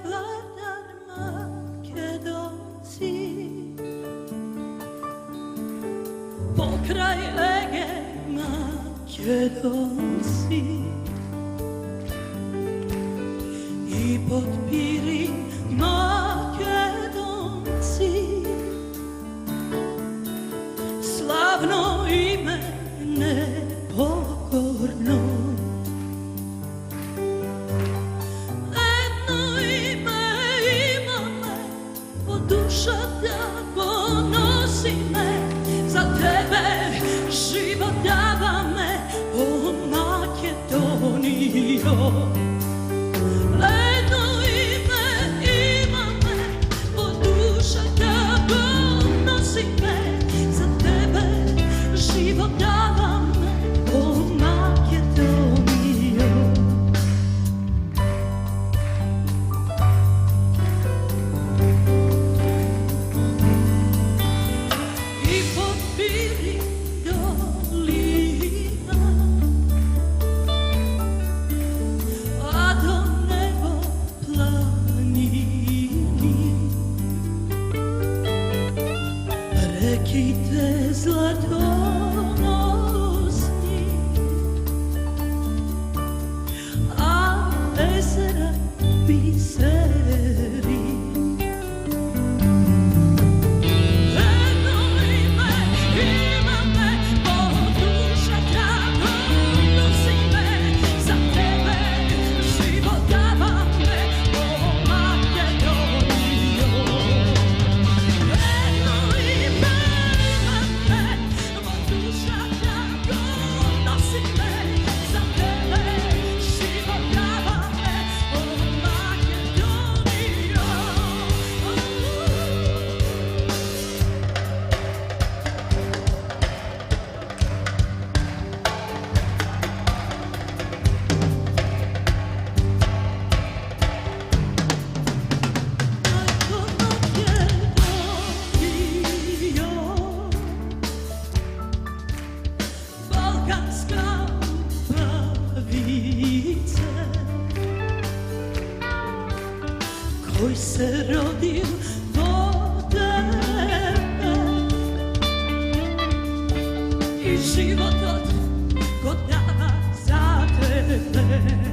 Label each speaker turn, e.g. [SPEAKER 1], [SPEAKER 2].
[SPEAKER 1] Vladar Makedonci, pokraj Ege Makedonci i pod Pirin Makedonci, slavno ime nepokorno. Duša da ponosi me, za tebe život dava me, o Makedonijo. Jedno ime ima me, o duša da ponosi me, za tebe život dava me, o Makedonijo. Rekite zlatonosni, a jezera biseri. Jedno ime ima me, o duša da ponosi me, za tebe život dava me, o Makedonijo. Koji se rodio do tebe i život od kod dava za tebe.